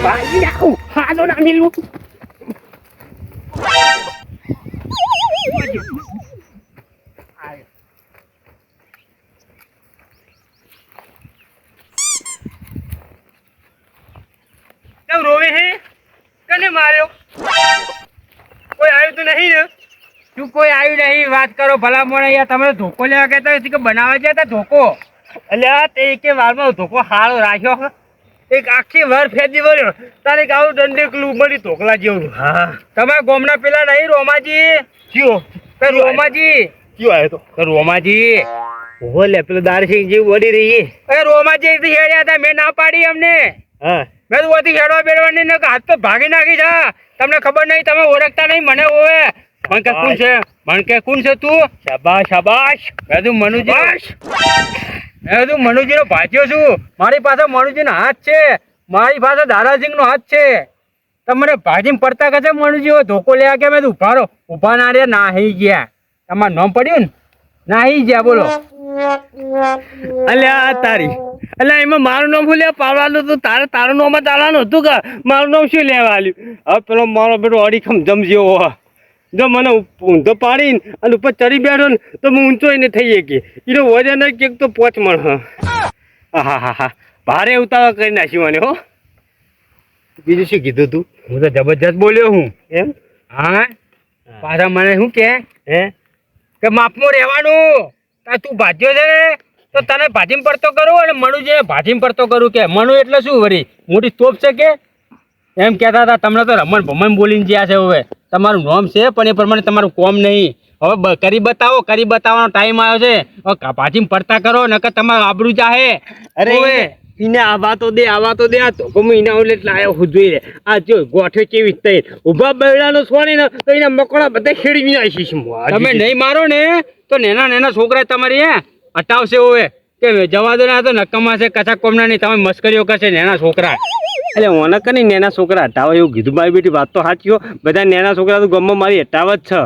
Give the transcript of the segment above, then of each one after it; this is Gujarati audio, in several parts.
ભાઈ આવું હાલો ના મિલું કેમ રોવે હે કને માર્યો કોઈ આવ્યું તો નહીં ને તું કોઈ આવ્યું નહીં વાત કરો ભલા મોણે યાર તમે ધોકો લેવા કહેતા કે બનાવવા જતા ધોકો અલ્યા તે કે વારમાં ધોકો હારો રાખ્યો એક આખી વાર ફેદી વર્યો તારે આવું દંડેકલું મળી ધોકલા જેવું હા તમારા ગોમના પેલા નહીં રોમાજી કયો કે રોમાજી કયો આવ્યો તો રોમાજી ઓહો લે પેલો દારસિંહ જેવું વળી રહી અરે રોમાજી હેડ્યા હતા મેં ના પાડી અમને હા મેં તો ઓથી હેડવા બેડવાની ને હાથ તો ભાગી નાખી છે તમને ખબર નહીં તમે ઓળખતા નહીં મને ઓવે મન કે કોણ છે મન કે કોણ છે તું શાબાશ શાબાશ મેં તું મનુજી મેં તું મનુજીનો ભાજ્યો છું મારી પાસે મનુજીનો હાથ છે મારી પાસે દારાસિંહ નો હાથ છે તમને ભાજીને પડતા કશે મનુજી ધોકો લેવા કે મેં ઉભા ના રે નાહી ગયા તમારું નામ પડ્યું ને નાહી ગયા બોલો અલ્યા તારી અલ્યા એમાં મારું નામ શું લે પાડવાનું હતું તારું નામ તાળાનું હતું કે મારું નામ શું લેવા આવ્યું હવે પેલો મારો બેટો અડીખમ જમજ્યો જો મને ઊંધો પાડીને અને ઉપર ચડી બેઠો ને તો હું ઊંચો એને થઈ ગઈ એનો વજન જ કંઈક તો 5 મણ હા હા હા ભારે ઉતાવળ કરી નાખ્યું મને હો બીજું શું કીધું તું હું તો જબરજસ્ત બોલ્યો હું એમ હા પાછા મને શું કે માપમાં રહેવાનું તું ભાજ્યો છે ને તો તને ભાજીમ પડતો કરું અને મનુ છે ભાજીમ પડતો કરું કે મનુ એટલે શું વળી મોટી તોપ છે કે એમ કહેતા હતા તમને તો રમણ ભમણ બોલીને જ્યાં છે હવે તમારું નામ છે પણ એ પ્રમાણે તમારું કોમ નહીં હવે કરી બતાવવાનો ટાઈમ આવ્યો છે હવે ભાજીમ પડતા કરો નકર તમારું આબરૂ જાહે અરે એને આવા તો દે આ તો ગમે એના ઓલે એટલે આવ્યો હું જોઈ રે આ જો ગોઠે કેવી થઈ ઊભા બેડાનો છોડી ને તો એના મકોડા બધા ખેડી નાખીશ તમે નહીં મારો ને તો નેના છોકરા તમારી હટાવશે હવે કે જવા દો ના તો નક્કમા છે કચા કોમના નહીં તમે મસ્કરીઓ કરશે નેના છોકરા એટલે ઓનક નહીં નેના છોકરા હટાવો એવું કીધું મારી બેટી વાત તો સાચી હો બધા નેના છોકરા તો ગમમાં મારી હટાવ જ છે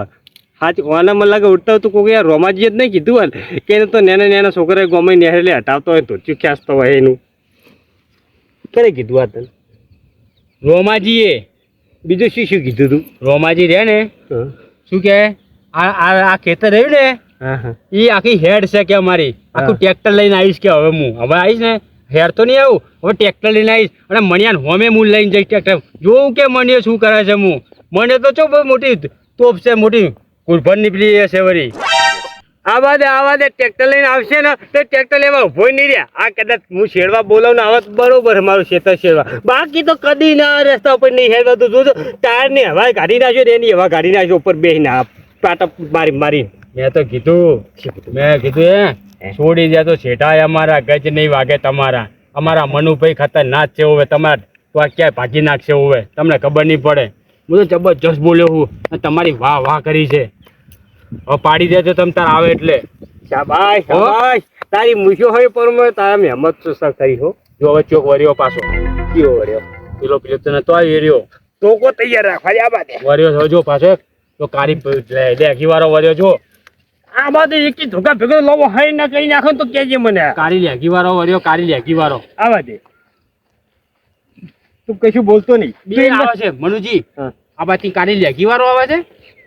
સાચી ઓના મને લાગે ઉઠતા તો કોઈ યાર રોમાજીએ જ નહીં કીધું ને કે તો નેના છોકરા ગમે નેહરેલે હટાવતો હોય તો ચૂ ખ્યાસતો હોય એનું ક્યારે કીધું આ તને રોમાજીએ બીજું શું કીધું તું રોમાજી રે ને શું કે આ ખેતર રહ્યું ને એ આખી હેડ છે કે અમારી આખું ટ્રેક્ટર લઈને આવીશ કે હવે આવીશ ને હેડ તો નહીં આવું હવે ટ્રેક્ટર લઈને આવીશ અને મણિયાને હોમે હું લઈને જઈશ ટ્રેક્ટર જોઉં કે મણિયો શું કરે છે મને તો ચો બહુ મોટી તોપ છે મોટી કુરભર નીકળી હશે વળી આવા દે ટ્રેક્ટર લઈને આવશે ને તો ટ્રેક્ટર લેવા ઉભો નહીં રહ્યા આ કદાચ હું શેરવા બોલાવું ને આવત બરોબર મારું ખેતર શેરવા બાકી તો કદી ના રસ્તા ઉપર નહીં હેરવા તો જોજો ટાયર ને હવા કાઢી નાખ્યો એની હવા કાઢી નાખ્યો ઉપર બેસીને પાટા મારી મેં તો કીધું છોડી દે તો છેઠાય અમારા ગજ નહીં વાગે તમારા અમારા મનુભાઈ ખતરનાક છે હવે તમારે તો આ ક્યાંય ભાગી નાખશે હવે તમને ખબર નહીં પડે હું તો જબરજસ્ત બોલ્યો હું તમારી વાહ કરી છે હવે પાડી દેજો તમે તાર આવે એટલે શાબાશ તારી મૂછો હોય પર તારા મહેમત સર કરી હો જો હવે ચોક વર્યો પાછો કયો વર્યો પેલો તને તો વેર્યો ટોકો તૈયાર રાખવા આ બાદ વર્યો જો પાછો તો કારી લેખી વાળો વર્યો જો આ બાદ એકી ધોકા ભેગો લોવો હાઈ ના કરી નાખો તો કેજે મને કારી લેખી વાળો આવા દે તું કશું બોલતો નહીં બે આવે છે મનુજી આ બાથી કારી લેખી વાળો આવે છે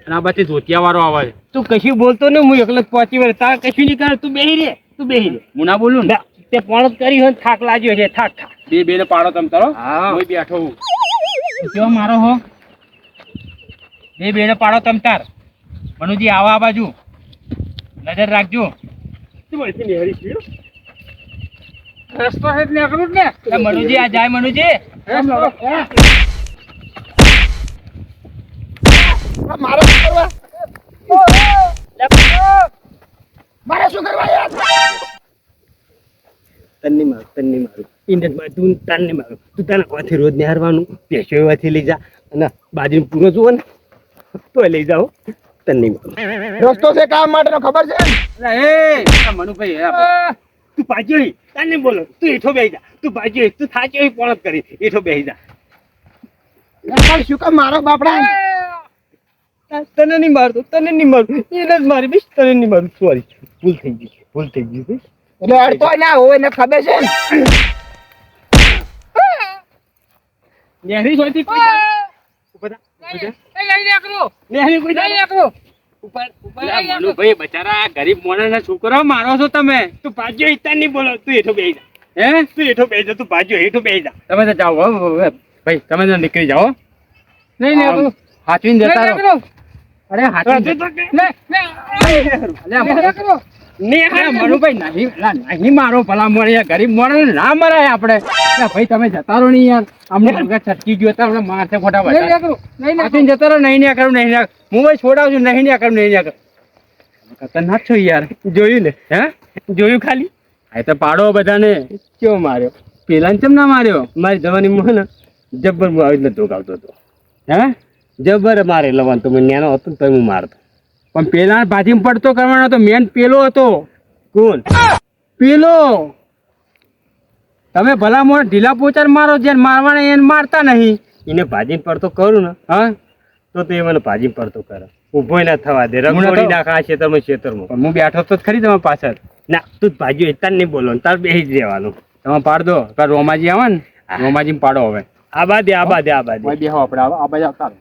અને આ બાથી ધોતિયા વાળો આવે છે તું કશું બોલતો ને હું એકલો પહોંચી વાર તાર કશું નહીં કરે તું બેહી રે હું ના બોલું ને તે પણ કરી હોય થાક લાગ્યો છે થાક બે ને પાડો તમ તારો હું બેઠો હું કેવો મારો હો બે ને પાડો તમ તાર મનુજી આવા આ બાજુ નજર રાખજો રસ્તો છે નીકળું ને મનુજી આ જાય મનુજી મારે શું કરવા યાર તન્ની મારું ઇન્ડિયન માં તું તન્ની મારું તું તને કોથી રોજ નિહારવાનું પેશો એવાથી લઈ જા અને બાજુ પૂરો જુઓ ને તો લઈ જાઓ તન્ની મારું રસ્તો છે કામ માટેનો ખબર છે એ મનુભાઈ તું પાછો તને બોલો તું એઠો બેહી જા તું પાછો તું થાચો પોણત કરી એઠો બેહી જા શું કામ મારો બાપડા તને નહીં મારતો એને જ મારી બીશ તને નહીં મારું સોરી ભૂલ થઈ ગઈ બીશ એટલે અડતો ના હોય ને ખબર છે નેહરી જોઈતી કોઈ ઉપર નેહરી કોઈ ઉપર ભાઈ બચારા ગરીબ મોણા છોકરો મારો છો તમે તું ભાજ્યો ઈતા નહીં બોલો તું હેઠો બેહી જા તું હેઠો બેહી જા તું ભાજ્યો હેઠો બેહી જા તમે તો જાઓ ભાઈ તમે તો નીકળી જાઓ નહીં હાચવીને જતા રહો અરે નહીં મારો ભલા મળે ગરીબ મોણે ના મરાય આપણે ભાઈ તમે જતા રહો નહીં યાર અમને છટકી ગયો હતા મારશે ખોટા બધા જતા રહો નહીં કરું નહીં હું ભાઈ છોડાવું છું નહીં કરું નહીં કરું ખતરનાક છો યાર જોયું ને હે જોયું ખાલી આ તો પાડો બધાને કેવો માર્યો પેલાને કેમ ના માર્યો મારી જવાની મોહ ને જબ્બર હું આવી રીતે ધોકાવતો હતો હે જબર મારે લવાનું તો મેં નેનો હતો તો હું મારતો પણ પેલા ભાજીમાં પડતો કરવાનો હતો મેન પેલો હતો કોણ પેલો તમે ભલા મોર ઢીલા પોચાર મારો જેને મારવાના એને મારતા નહીં એને ભાજીને પડતો કરું ને હા તો એ મને ભાજીને પડતો કરે ઊભો ના થવા દે રંગોળી નાખા ખેતરમાં ખેતરમાં હું બેઠો તો ખરી તમે પાછળ ના તું ભાજ્યો એટલા નહીં બોલો તાર બેસી જ રહેવાનું તમે પાડ દો તાર રોમાજી આવે ને રોમાજી પાડો હવે આ બાદ બેહો આપણે આ બાજુ આવતા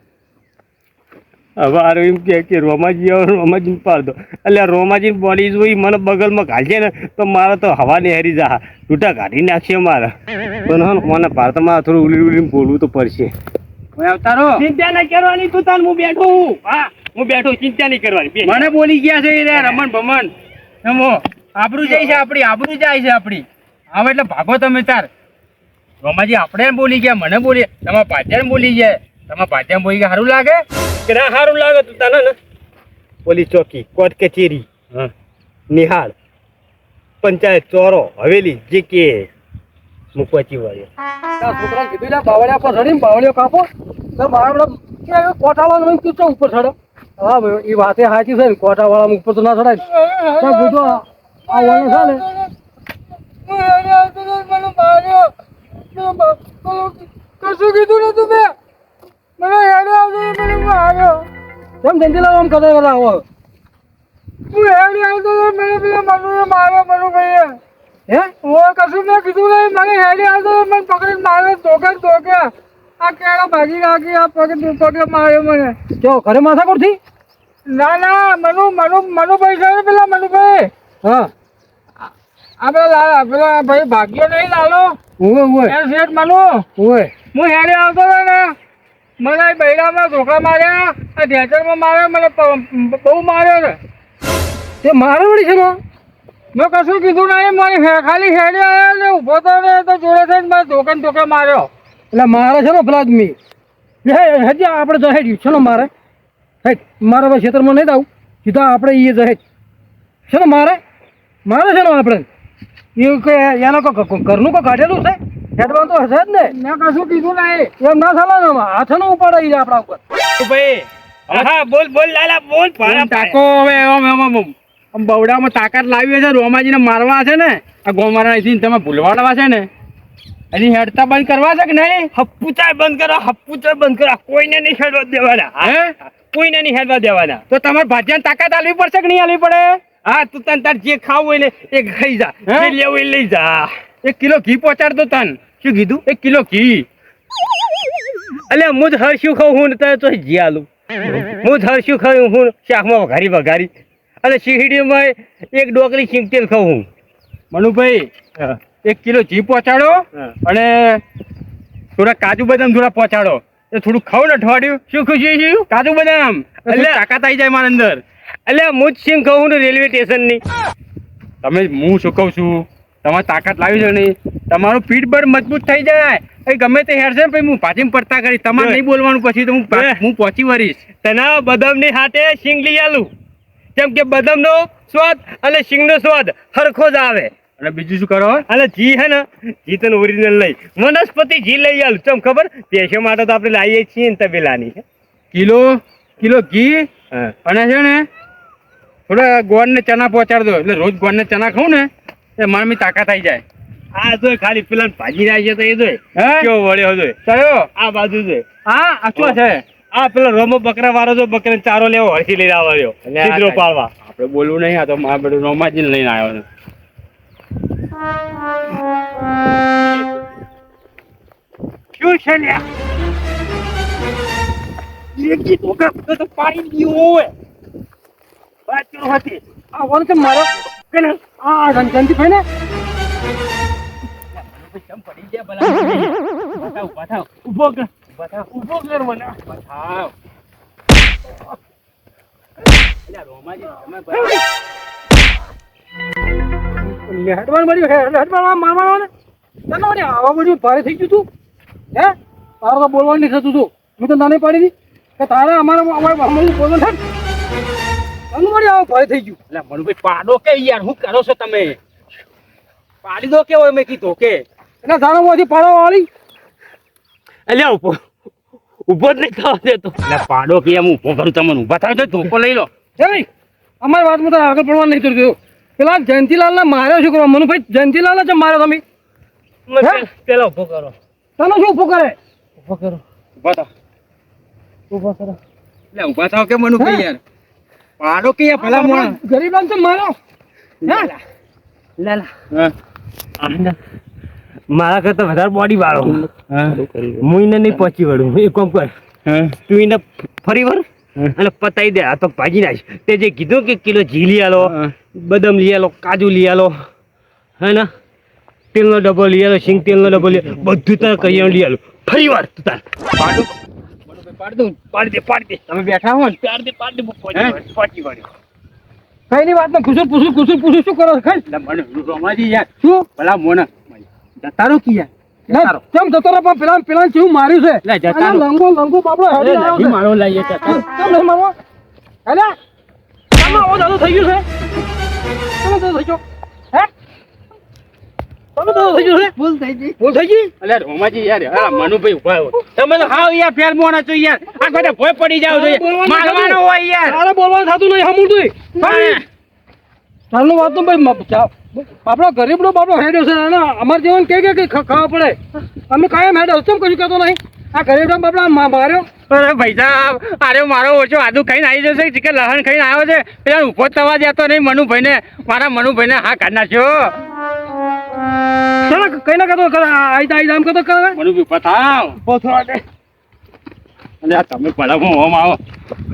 હવે આરો એમ કે રોમાજી આવે રોમાજી પાડ દો એટલે રોમાજી બોડી જોઈ મને બગલમાં ઘાલશે ને તો મારે તો હવા ને હેરી જા ટૂટા કાઢી નાખશે મારે પણ હા મને ભારતમાં થોડું ઉલી બોલવું તો પડશે અવતારો ચિંતા નહીં કરવાની તું તાર હું બેઠો હું હા હું બેઠો ચિંતા નહીં કરવાની મને બોલી ગયા છે રમણ ભમણ એમો આબરૂ જાય છે આપણી હવે એટલે ભાગો તમે તાર રોમાજી આપણે બોલી ગયા મને બોલી તમારા પાછળ બોલી ગયા તમારા પાછળ બોલી ગયા સારું લાગે કે ના સારું લાગે તું તને ને પોલીસ ચોકી કોર્ટ કચેરી નિહાળ પંચાયત ચોરો હવેલી જે કે હું પહોંચી વળ્યો છોકરા કીધું બાવળિયા પર ચડી બાવળિયો કાપો તો મારા કોટાવાળા તું ઉપર ચડો હા ભાઈ એ વાતે સાચી છે ને કોટાવાળા ઉપર તો ના ચડાય બધું આ વાળો છે ને કશું કીધું નતું મેં મને હેડે આવતો મને માર્યો કેમ જલ્દી લાવો આમ કદાચ બધા આવો તું હેડે આવતો મને પેલા મનુ માર્યો મનુ ભાઈએ હે હું કશું મેં કીધું નહીં મને હેડે આવતો મને પકડીને માર્યો ધોકે આ કેળા ભાજી નાખી આ પગે માર્યો મને જો ઘરે માથાકૂટ થી ના મનુભાઈ છે પેલા મનુભાઈ હા પેલા ભાઈ ભાગ્યો નહીં લાલો શેઠ મનુ હું હેડે આવતો હતો ને મને બૈરામાં ધોકા માર્યા આ ઢેચરમાં માર્યા મને બહુ માર્યો છે તે મારો વળી છે મેં કશું કીધું નહીં મને ખાલી હેડે આવ્યા ને ઊભો તો ને તો જોડે થઈને મને ધોકા માર્યો એટલે મારે છે ને પેલા આદમી હજી આપણે જહેજ છે ને મારે મારે હવે ખેતરમાં નહીં આવું સીધા આપણે એ જહેજ છે ને મારે છે ને આપણે એવું કે એના ઘરનું કોઈ કાઢેલું છે હેડવાનું તો હશે જ ને મેં કશું કીધું નહીં એમ ના ચાલે ને હાથ નો ઉપાડે આપણા ઉપર ભાઈ હા બોલ લાલા બોલ તાકો હવે બવડામાં તાકાત લાવી છે રોમાજીને મારવા છે ને આ ગોમારા તમે ભૂલવાડવા છે ને એની હેડતા બંધ કરવા છે કે નહીં હપ્પુચાય બંધ કરો કોઈને નહીં હેડવા દેવાના હે કોઈને નહીં હેડવા દેવાના તો તમારે ભાજ્યાને તાકાત આલવી પડશે કે નહીં આલવી પડે હા તું તને તાર જે ખાવું હોય ને એ ખાઈ જા જે લેવું એ લઈ જા 1 કિલો ઘી પહોંચાડ દો તને શું કીધું 1 કિલો ઘી અલ્યા હું જ હરશું ખાઉં હું ને તો જી આલું હું જ હરશું ખાઉં હું શાકમાં વઘારી અને શીહડીમાં 1 ડોકરી સિંગ તેલ ખાઉં હું મનુભાઈ 1 કિલો ઘી પહોંચાડો અને થોડા કાજુ બદામ થોડા પહોંચાડો એ થોડું ખાવ ને અઠવાડિયું શું ખુશી છે કાજુ બદામ એટલે તાકાત આવી જાય મારા અંદર એટલે હું જ સિંગ ખાઉં ને રેલવે સ્ટેશનની તમે હું શું કહું છું તમારે તાકાત લાવી છે નહીં તમારું પીઠ બળ મજબૂત થઈ જાય એ ગમે તે હેરશે ને પછી હું ભાજીમાં પડતા કરી તમારે નહીં બોલવાનું પછી તો હું પહોંચી વળીશ તને બદામની હાથે સિંગ લઈ આલું કેમ કે બદામનો સ્વાદ અને સિંગનો સ્વાદ સરખો જ આવે અને બીજું શું કરો અને ઘી હે ને ઘી તને ઓરિજિનલ લઈ વનસ્પતિ ઘી લઈ આલું ચમ ખબર પેશો માટે તો આપણે લાવીએ છીએ ને તબેલાની કિલો ઘી અને છે ને થોડા ગોળ ને ચણા પહોંચાડ દો એટલે રોજ ગોળ ને ચણા ખાઉં ને એ મારી તાકાત આવી જાય આ જો ખાલી પેલા ભાજી નાખી તો એ જોઈ કેવો વળ્યો જોઈ કયો આ બાજુ જોઈ હા આચો છે આ પેલો રોમો બકરા વાળો જો બકરા ચારો લેવો હરખી લઈને આવ્યો છિદ્રો પાડવા આપણે બોલવું નહીં આ તો મારા બધું રોમાજી લઈને આવ્યો શું છે લ્યા લેગી ધોકા તો પાડી દીયો હોય વાત કરો હતી આ વણ કે મારો કે ને આ રણજનથી ભાઈ ને ચમ પડી ગયા ભલા ઉભા થાવ ઊભો કર મને બતાવ અલ્યા રોમાજી તમે હેડવાન મળ્યું હેડવાન મારવાનો ને તને વળી આવા બધું ભારે થઈ ગયું તું હે તારે તો બોલવાનું નહીં થતું તું મેં તો નાની પાડી હતી કે તારે અમારા બોલવાનું થાય તને વળી આવા ભારે થઈ ગયું અલ્યા મનુભાઈ પાડો કે યાર હું કરો છો તમે પાડી દો કે હોય મેં કીધું કે એટલે તારા માંથી પાડવા વાળી અલ્યા ઉભો જ નહીં થવા દેતો એટલે પાડો કે એમ ઉભો કરું તમને ઉભા થાય તો ધોકો લઈ લો હે અમારી વાતમાં તારે આગળ પડવા નહીં થતું પેલા જયંતિલાલને માર્યો શું કરવા મનુભાઈ જયંતિલાલને જ માર્યો તમે પેલા ઉભો કરો તને શું ઉભો કરે ઉભો કરો ઉભા થાવ ઉભો કરો એટલે ઉભા થાવ કે મનુભાઈ યાર પાડો કે યાર ભલા મોણા ગરીબલાલ તો માર્યો હે લાલા મારા કરતા વધારે બોડી વાળો હું એને નહીં પહોંચી વળું એક કામ કર તું એને ફરી વળ અને પતાઈ દે આ તો ભાજી નાખ તે જે કીધું કે કિલો ઘી લઈ આલો બદામ લઈ આલો કાજુ લઈ આલો હે ને તેલનો ડબ્બો લઈ આલો સિંગ તેલનો ડબ્બો લઈ બધું તારે કરી લઈ આલો ફરી વાર તું તાર પાડી દે તમે બેઠા હો ને પાડી દે પહોંચી વળ્યો કઈ ની વાત ખુશું પૂછું શું કરો ખાઈ રોમાજી યાર શું ભલા મોના જતારો કિયા કેમ જતો રે પણ પેલા કેવું માર્યું છે લે જતારો લંગો બાપડો હેડી આવ્યો છે મારો લઈએ કેમ નહીં મારવો હેલે કેમ આવો દાદો થઈ ગયું છે કેમ દાદો થઈ ગયો હે તમે દાદો થઈ ગયું છે ભૂલ થઈ ગઈ અલે રોમાજી યાર હા મનુભાઈ ઉભા હો તમે તો હાવ યાર ફેર મોણા છો યાર આ બધા ભોય પડી જાવ છો મારવાનો હોય યાર તારે બોલવાનું થતું નહીં હમું ચાલનું વાત તો ભાઈ બાપડો ગરીબનો બાપડો હેડ્યો છે અને અમારે જીવન કે ખાવા પડે અમે કાયમ હેડ્યો કેમ કશું કહેતો નહીં આ ગરીબના બાપડા માર્યો અરે ભાઈ સાહેબ અરે મારો ઓછો આદુ ખાઈને આવી જશે ચિકન લહણ ખાઈને આવ્યો છે પેલા ઉભો થવા દેતો નહીં મનુભાઈને મારા મનુભાઈને હા કાઢ નાખ્યો ચાલો કઈ ના કહેતો આઈ આમ કહેતો કરે મનુભાઈ પતાવ પોથવા દે અરે તમે ભલામાં હોમ આવો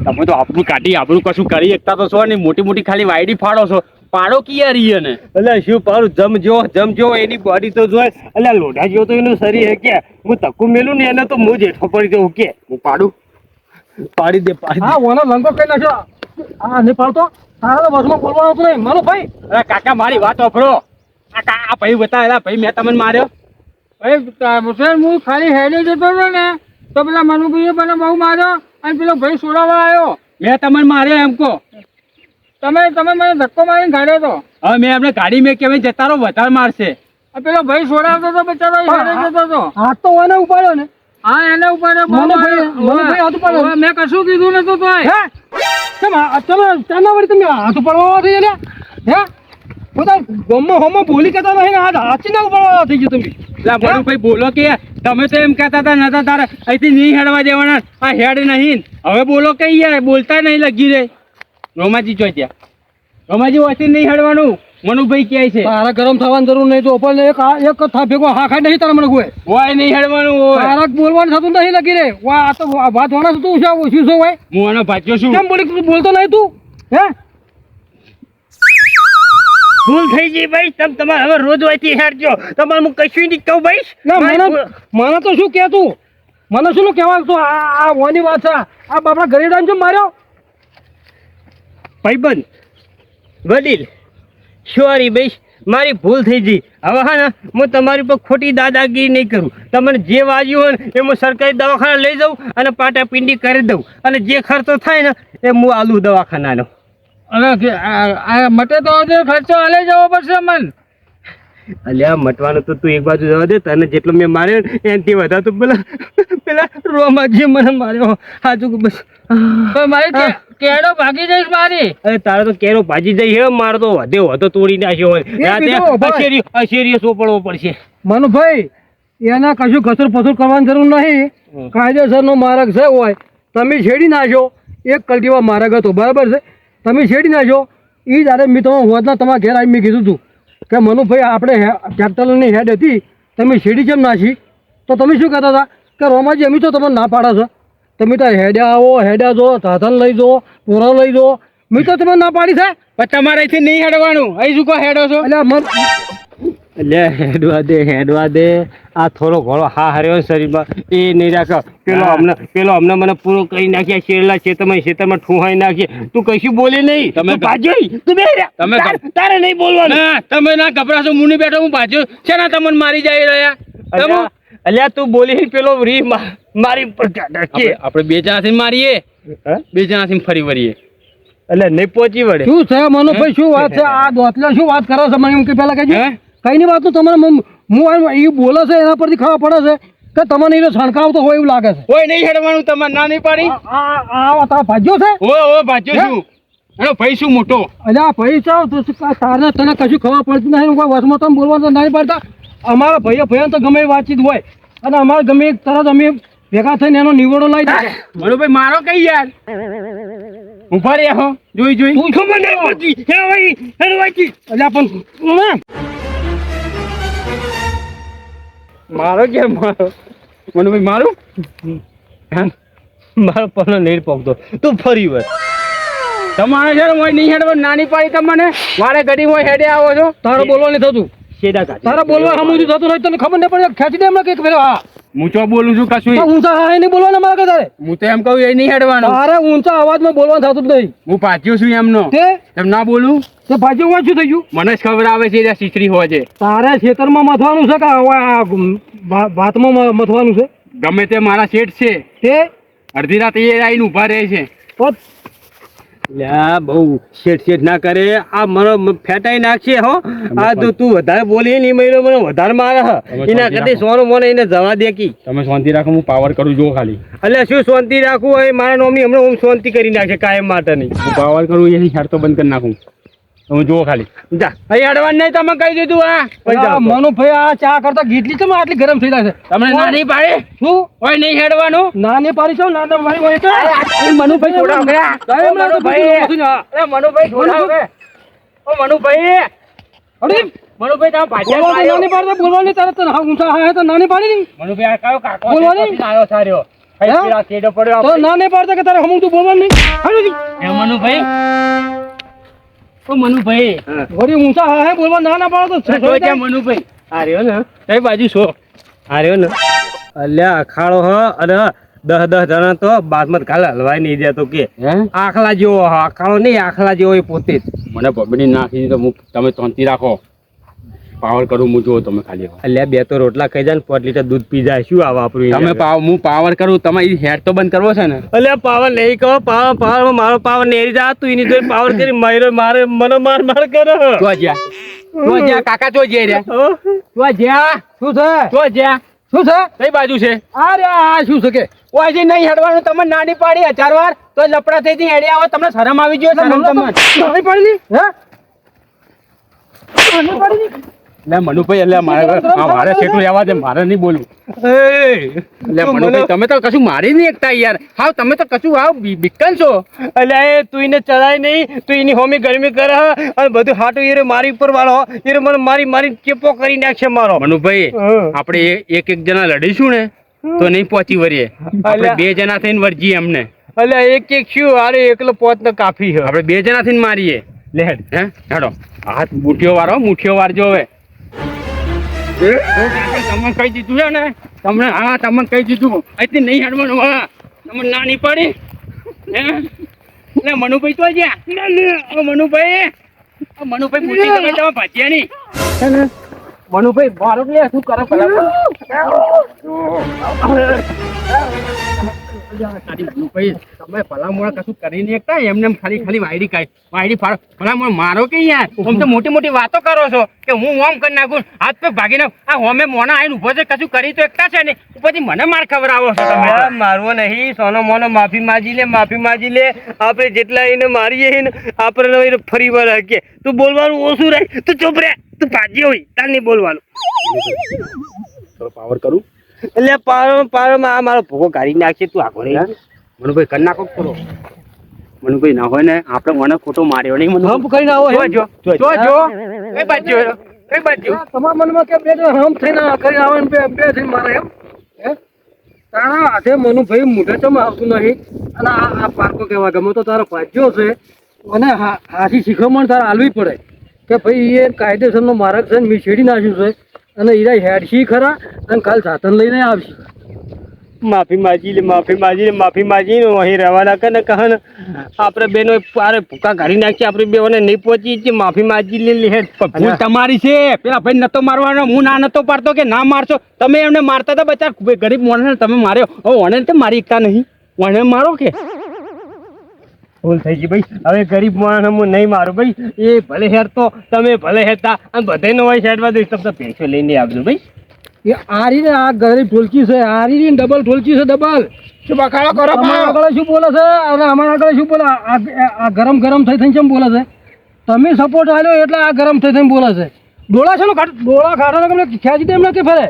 તમે તો આપણું કાઢી આપણું કશું કરી એકતા તો છો ને મોટી મોટી ખાલી વાયડી ફાડો છો પાડો કિયા રહીએ ને એટલે શું પાડું જમજો એની બોડી તો જોય એટલે લોઢા જેવો તો એનું શરીર હે કે હું ધક્કું મેલું ને એને તો હું જેઠો પડી જવું કે હું પાડી દે હા ઓનો લંગો કઈ નાખ્યો હા નહીં પાડતો તારા તો બસમાં બોલવાનું હતું નહીં મારો ભાઈ અરે કાકા મારી વાત વાપરો આ ભાઈ બતાવેલા ભાઈ મેં તમને માર્યો ભાઈ હું ખાલી હેડે જતો હતો ને તો પેલા મનુભાઈએ મને બહુ માર્યો અને પેલો ભાઈ સોડાવા આવ્યો મેં તમને માર્યો એમ કહો તમે મને ધક્કો મારીને ગાડ્યો હતો હવે મેં આપણે ગાડી મેં કેવાય જતારો વધારે મારશે પેલો ભાઈ સોડાવતો હતો બચારો હેડે જતો હતો હાથ તો એને ઉપાડ્યો ને હા એને ઉપાડ્યો મેં કશું કીધું નતું તો ચલો ચાલના વળી તમે હાથ ઉપાડવા થઈ ગયા હે બધા ગમો હોમો ભૂલી કહેતા નહીં હાથી ના ઉપાડવા થઈ ગયું તમે ભાઈ બોલો કે તમે તો એમ કહેતા હતા નતા તારે અહીંથી નહીં હેડવા દેવાના આ હેડ નહીં હવે બોલો કે યાર બોલતા નહીં લગી રે રોમાજી જોઈ ત્યાં રોમાજી વાંચી નહીં હેડવાનું મનુભાઈ કહે છે તારા ગરમ થવાની જરૂર નહીં તો પણ એક થા ભેગો હા ખાઈ નહીં તારા મને હોય નહીં હેડવાનું હોય તારા બોલવાનું થતું નહીં લગી રે આ તો વાત હોના તું ઓછું શું હોય હું આનો ભાગ્યો છું કેમ બોલતો નહીં તું હે ભૂલ થઈ ગઈ ભાઈ તમે તમારે હવે રોજ વાંચી હેડજો તમારે હું કશું નહીં કહું ભાઈ ના મને તો શું કે તું મને શું કહેવાનું તું આ વાની વાત છે આ બાપડા ગરીડાને જો માર્યો ભાઈબંધ વડીલ સોરી ભાઈ મારી ભૂલ થઈ ગઈ હવે હા ને હું તમારી પર ખોટી દાદાગીરી નહીં કરું તમને જે વાગ્યું હોય ને એ હું સરકારી દવાખાના લઈ જાઉં અને પાટાપિંડી કરી દઉં અને જે ખર્ચો થાય ને એ હું આલુ દવાખાનાનો અને મટે તો ખર્ચો હાલે જવો પડશે મન અલ્યા મટવાનું તો તું એક બાજુ જવા દે તને જેટલો મેં માર્યો એનાથી વધારે તો પેલા રોમાજી મને માર્યો હાજુ બસ મારી કેળો ભાગી જઈશ મારી અરે તારે તો કેરો ભાજી જઈ હે મારો તો વધો તોડી નાખ્યો હોય અશેરીઓ સોપડવો પડશે મનુભાઈ એના કશું કસૂર પસૂર કરવાની જરૂર નહીં કાયદેસરનો માર્ગ છે હોય તમે છેડી નાખો એક કલટીવા માર્ગ હતો બરાબર છે તમે છેડી નાખો એ જ્યારે મેં તમે હોતના તમારા ઘેર આવી મેં કીધું હતું કે મનુભાઈ આપણે ટ્રેક્ટરની હેડ હતી તમે છેડી કેમ નાખી તો તમે શું કહેતા હતા કે રોમાજી અમે તો તમને ના પાડો છો તમે તાર હેડ્યા આવો હેડ્યા જો સાધન લઈ જો પોરા લઈ જો મેં તો તમે ના પાડી છે પણ તમારે અહીંથી નહીં હેડવાનું અહીં શું કો હેડો છો એટલે મન એટલે હેડવા દે આ થોડો ઘણો હા હર્યો ને શરીરમાં એ નહીં રાખો પેલો અમને મને પૂરો કરી નાખ્યા શેરલા ખેતરમાં ઠુહાઈ નાખીએ તું કશું બોલી નહીં તમે ભાજ્યો તું બે તમે તારે નહીં બોલવાનું તમે ના ગભરાશો હું નહીં બેઠો હું ભાજ્યો છે ને તમને મારી જાય રહ્યા અલ્યા તું બોલી પેલો રી મારી ઉપર આપણે બે જણાથી મારીએ બે જણાથી ફરી વળીએ એટલે નહીં પહોંચી વળે શું છે મનોભાઈ શું વાત છે આ દોતલા શું વાત કરો છો મને એમ કે પેલા કહેજો કઈ ની વાત તો તમારે હું એ બોલે છે એના પરથી ખબર પડે છે કે તમને એને છણકાવતો હોય એવું લાગે છે કોઈ નહીં હેડવાનું તમારે ના નહીં પાડી આ તારા ભાજ્યો છે ઓ ભાજ્યો છું એનો ભાઈ શું મોટો અલ્યા ભાઈ ચાવ તો તારને તને કશું ખબર પડતી નહીં કોઈ વસમાં તમે બોલવાનું નહીં પડતા અમારા ભાઈઓ તો ગમે એ વાતચીત હોય અને અમારે ગમે એક તરત અમે ભેગા થઈને એનો નિવડો લઈ દે મનુભાઈ મારો કઈ યાર ઉભા રે હો જોઈ તું ખબર નહીં પડતી હે ભાઈ હેડવાકી અલ્યા પણ મારો કે મારો મનુભાઈ મારું મારો પણ નહીં પગતો તું ફરી વાર તમારે છે ને નહીં હેડવા નાની પાડી તમને મારે ઘડી હોય હેડે આવો છો તારે બોલવા નહીં થતું તારા બોલવા હમું થતું હોય તને ખબર નહીં પડે ખેંચી દે એમને કંઈક હા હું ચો બોલું છું કશું ઊંચા હા નહીં બોલવાના મારા કે તારે હું તો એમ કહું એ નહીં હેડવાનું તારે ઊંચા અવાજમાં બોલવાનું થતું જ નહીં હું પાછ્યો છું એમનો તે એમ ના બોલું તે ભાજી હોય શું થઈ ગયું મને જ ખબર આવે છે એ શીખરી હોય છે તારે ખેતરમાં મથવાનું છે કે ભાતમાં મથવાનું છે ગમે તે મારા શેઠ છે તે અડધી રાત એ આવીને ઊભા રહે છે તો બહુ શેઠ ના કરે આ મને ફેટાઈ નાખશે હો આ તો તું વધારે બોલી નહીં મળ્યો મને વધારે મારે એના કરતી સોનું મને એને જવા દે કી તમે શાંતિ રાખો હું પાવર કરું જો ખાલી એટલે શું શાંતિ રાખવું હોય મારા નોમની હમણાં હું શાંતિ કરી નાખશે કાયમ માટે નહીં હું પાવર કરું એની હેડ તો બંધ કરી નાખું તમે જુઓ ખાલી જા અહીં અડવાનું નહીં તમે કહી દીધું આ મનુભાઈ આ ચા કરતા ગીટલી છે આટલી ગરમ થઈ જાય છે તમને ના નહીં પાડે શું હોય નહીં હેડવાનું ના નહીં પાડી છો ના ભાઈ હોય મનુભાઈ છોડાવ મનુભાઈ છોડાવ ઓ મનુભાઈ અરે મનુભાઈ તમે ભાજ્યા નાની પાડતા બોલવાની તરત ઊંચા હા તો નાની પાડી નહીં મનુભાઈ આ કયો કાકો બોલવાની આવ્યો સાર્યો કેડો પડ્યો તો નાની પાડતા કે તારે હમું તું બોલવાનું નહીં એ મનુભાઈ ઓ મનુભાઈ વળી ઊંચા હા હે બોલવા ના પાડો તો મનુભાઈ આ રહ્યો ને કઈ બાજુ છો આ રહ્યો ને અલ્યા અખાડો હ અને 10 જણા તો બાદમાં કાલે હલવાઈ નહીં જતો કે આખલા જેવો અખાડો નહીં આખલા જેવો એ પોતે જ મને પબડી નાખી તો તમે શાંતિ રાખો પાવર કરું હું જો તમે ખાલી અલ્યા બે તો રોટલા ખાઈ જાય ને 5 લીટર દૂધ પી જાય શું આ વાપરું તમે હું પાવર કરું તમે હેડ તો બંધ કરવો છે ને અલ્યા પાવર નહીં કહો પાવર મારો પાવર નેરી જા તું એની જોઈ પાવર કરી મારે મને માર કરો તો જ્યાં કાકા તો જે રહ્યા તો જ્યાં શું છે તો જ્યાં શું છે કઈ બાજુ છે અરે આ શું છે કે ઓય જે નહીં હેડવાનું તમે નાની પાડી 1000 વાર તો લપડા થઈ હેડે આવો તમને શરમ આવી જોઈએ શરમ તમને નાની પાડી હે નાની પાડી લે મનુભાઈ એટલે મારે છેટું રહેવા દે મારે નહીં બોલવું એટલે મનુભાઈ તમે તો કશું મારી નહીં એકતા યાર હાવ તમે તો કશું હાવ બિકન છો એટલે એ તું એને ચડાય નહીં તું એની હોમી ગરમી કરે અને બધું હાટું એ મારી ઉપર વાળો એ મને મારી ચેપો કરી નાખશે મારો મનુભાઈ આપણે એક જણા લડીશું ને તો નહીં પહોંચી વળીએ આપણે 2 જણા થઈને વળજીએ એમને એટલે એક શું અરે એકલો પહોંચ ને કાફી છે આપણે 2 જણા થઈને મારીએ લે હે હેડો હાથ મુઠ્ઠીઓ વારજો હવે તમને કહી દીધું છે ને તમને કહી દીધું અહીંથી નહીં હેડવાનું હા તમને ના નહીં પડી હે એટલે મનુભાઈ તો જ્યાં મનુભાઈ પૂછી તમે ભાજ્યા નહીં મનુભાઈ મારો લે શું કરે મનુભાઈ તમે ભલામણ કશું કરી નહીં એકતા એમને ખાલી વાયડી ફાડો મારો કે યાર આમ તો મોટી વાતો કરો છો કે હું ઓમ કરી નાખું હાથ પગ ભાગીને આ હોમે મોના આવીને ઉભો છે કશું કરી તો એકતા છે ને પછી મને માર ખવડાવો છો તમે મારવો નહીં સોનો મોનો માફી માજી લે આપણે જેટલા એને મારીએ ને આપણે ફરી વાર કે તું બોલવાનું ઓછું રહે તું ચૂપ રહે તું ભાજી હોય તાર નહીં બોલવાનું પાવર કરું એટલે પાવરમાં આ મારો ભોગો કાઢી નાખશે તું આખો રે મનુભાઈ કરી નાખો કરો મનુભાઈ ના હોય ને આપણે મને ખોટો માર્યો નહીં મને હમ કરી ના હોય જો કઈ બાજુ તમારા મનમાં કે બે હમ થઈને કરીને આવે ને બે થઈને મારે એમ હે તારા હાથે મનુભાઈ મોઢે ચમ આવતું નહીં અને આ પારકો કહેવા ગમે તો તારો ભાજ્યો છે અને હાથી શીખવણ તારે આલવી પડે કે ભાઈ એ કાયદેસરનો માર્ગ છે ને મેં છેડી નાખ્યું છે અને ઈરા હેડશી ખરા અને કાલ સાધન લઈને આવશે. માફી માજી લે માફી માજી ને અહીં રહેવાના કે ને કહન આપણે બેનો પારે ભૂકા કાઢી નાખી આપણે બેઓને નહીં પહોંચી છે. માફી માજી લે હેડ. ભૂલ તમારી છે. પેલા ભાઈ નતો મારવાનો, હું ના નતો પાડતો કે ના મારશો. તમે એમને મારતા હતા બચાર ગરીબ માણસને તમે માર્યો. હવે ઓને તે મારી એકતા નહીં, ઓને મારો કે ભૂલ થઈ ગઈ ભાઈ. હવે ગરીબ માણસ હું નહીં મારું ભાઈ. એ ભલે હેરતો તમે ભલે હેરતા અને બધાનો હોય સાઈડમાં દઈશ તમને પૈસો લઈને આવજો ભાઈ. એ આરી ને આ ગરીબ ઢોલકી છે, આરી ને ડબલ ઢોલકી છે, ડબલ. શું બખાડો કરો અમારા આગળ શું બોલે છે અને અમારા આગળ શું બોલે? આ ગરમ ગરમ થઈ થઈને કેમ બોલે છે? તમે સપોર્ટ આલ્યો એટલે આ ગરમ થઈ થઈને બોલે છે. ડોળા છે ને ડોળા ખાડા ખેંચી દે એમને કે ફરે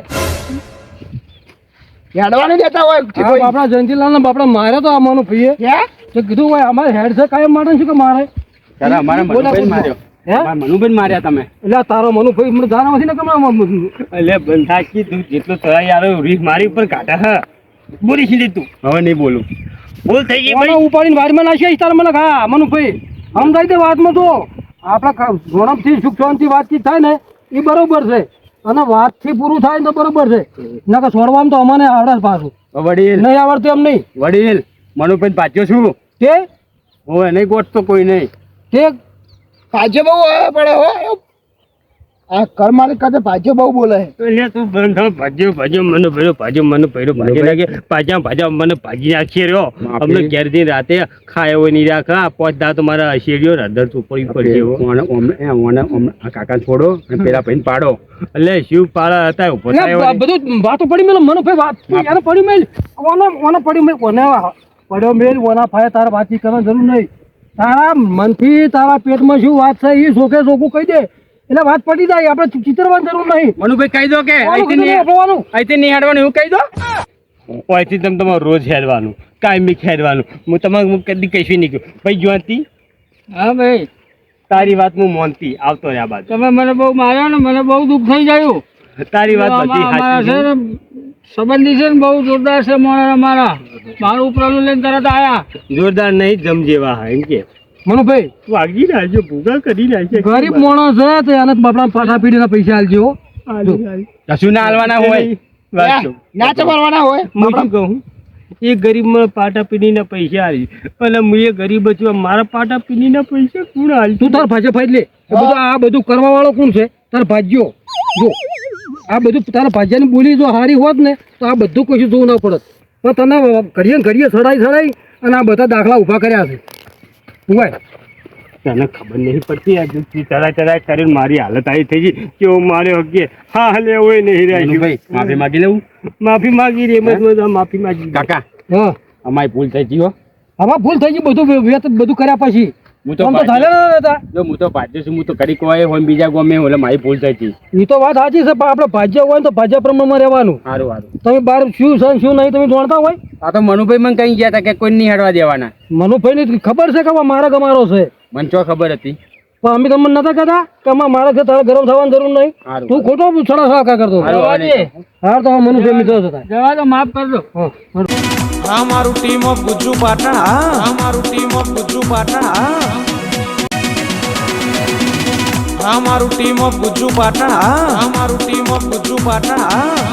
હેડવાની દેતા હોય આપણા જયંતિલાલ ને બાપડા મારે તો આમાંનું ભાઈએ તો કીધું હોય અમારે હેડ છે કાયમ માટે શું કે મારે અમારા મનુભાઈ માર્યો. મનુભાઈ માર્યા તમે. એટલે તારો મનુભાઈ મને જાણવાથી ને કમળા એટલે બંધાકી તું જેટલો સહાય યાર રીસ મારી ઉપર કાઢા હા બોલી છી તું. હવે નહીં બોલું. ભૂલ થઈ ગઈ ભાઈ. ઉપાડીને વાડીમાં નાખી તારે મને હા મનુભાઈ સમજાય દે વાતમાં તો આપણા જોડમથી સુખ શાંતિ વાતચીત થાય ને એ બરોબર છે અને વાતથી પૂરું થાય ને તો બરોબર છે. ના કે છોડવામાં તો અમને આવડે પાછું વડીલ નહીં આવડતું એમ નહીં. વડીલ મનુભાઈ પાછો છું તે હવે નહીં ગોઠતો કોઈ નહીં. તે ભાજ્ય બહુ પડે હો. આ ઘર માલિક કાતે ભાજ્ય બહુ બોલે. એટલે તું બંધ ભાજ્યો મને ભાજી નાખે ભાજા મને ભાજી નાખી રહ્યો. અમને ઘેર જઈને રાતે ખાય હોય નહીં રાખા પોચ દા તો મારા શેરીઓ હૃદય ચોપડી પડી ગયો. કાકા છોડો અને પેલા ભાઈને પાડો. એટલે શિવ પાડા હતા ઉભો થયો બધું વાતો પડી મેલ મનુભાઈ વાત એને પડી મેલ ઓને પડી મેલ કોને પડ્યો મેલ ઓના ફાય તારે વાતચીત કરવાની જરૂર નહીં. તારા મનથી તારા પેટમાં શું વાત છે એ ચોકે ચોખ્ખું કહી દે એટલે વાત પડી જાય. આપણે ચિતરવાની જરૂર નહીં. મનુભાઈ કહી દો કે અહીંથી નહીં હેડવાનું એવું કહી દો. અહીંથી તમે તમારું રોજ હેરવાનું કાયમી ખેરવાનું. હું તમારે કદી કહીશું નહીં કહ્યું ભાઈ જોતી. હા ભાઈ તારી વાત હું મોનતી આવતો રહ્યા બાદ તમે મને બહુ માર્યો ને મને બહુ દુઃખ થઈ ગયું. તારી વાત બધી સાચી છે. સંબંધી છે ને બહુ જોરદાર છે મારા મારું ઉપરાનું લઈને તરત આયા. જોરદાર નહીં જમ જેવા હા એમ કે મનુભાઈ વાગી નાખજો ભૂગા કરી નાખજો. ગરીબ માણસ છે તો એને બાપડા પાછા પીડીના પૈસા આલજો. કશું ના હાલવાના હોય. ના ચમારવાના હોય. હું શું કહું એ ગરીબમાં પાટા પીડીના પૈસા આવી અને હું એ ગરીબ છું મારા પાટા પીડીના પૈસા કોણ હાલ? તું તાર ભાજે ફાઈ લે. આ બધું કરવા વાળો કોણ છે? તાર ભાજ્યો. જો આ બધું તારા ભાજ્યાની બોલી જો હારી હોત ને તો આ બધું કશું જોવું ના પડત. પણ તને ઘડીએ સડાઈ અને આ બધા દાખલા ઊભા કર્યા છે. ભાઈ તને ખબર નહીં પડતી આ ચડાઈ કરીને મારી હાલત આવી થઈ ગઈ કેવો માર્યો હકે હા હાલે હોય નહીં મનુભાઈ માફી માગી લેવું. માફી માગી રે માફી માગી. કાકા હા અમારી ભૂલ થઈ ગઈ હો. આમાં ભૂલ થઈ ગઈ બધું કર્યા પછી હું તો હું તો ભાજ્યો છું. હું તો કરી કોઈ હોય બીજા ગમે એટલે મારી ભૂલ થઈ ગઈ. એ તો વાત સાચી છે પણ આપણે ભાજ્ય હોય ને તો ભાજ્ય પ્રમાણમાં રહેવાનું. સારું સારું. તમે બાર શું છે શું નહીં તમે જાણતા હોય. આ તો મનુભાઈ મને કઈ ગયા હતા કે કોઈ નહીં હેડવા દેવાના. મનુભાઈ ની ખબર છે કે મારા ગમારો છે. મને ચો ખબર હતી પણ અમે તમને નતા કહેતા કે મારા છે તારે ગરમ થવાની જરૂર નહીં. તું ખોટો છડા છડા કરતો. હા તો મનુભાઈ મિત્રો હતા જવા દો માફ કરજો. હા મારું ટીમ ઓફ ગુજ્જુ પાટણ. હા મારું ટીમ ઓફ ગુજ્જુ પાટણ. હા મારું ટીમ ઓફ ગુજ્જુ પાટણ. હા મારું ટીમ ઓફ ગુજ્જુ પાટણ.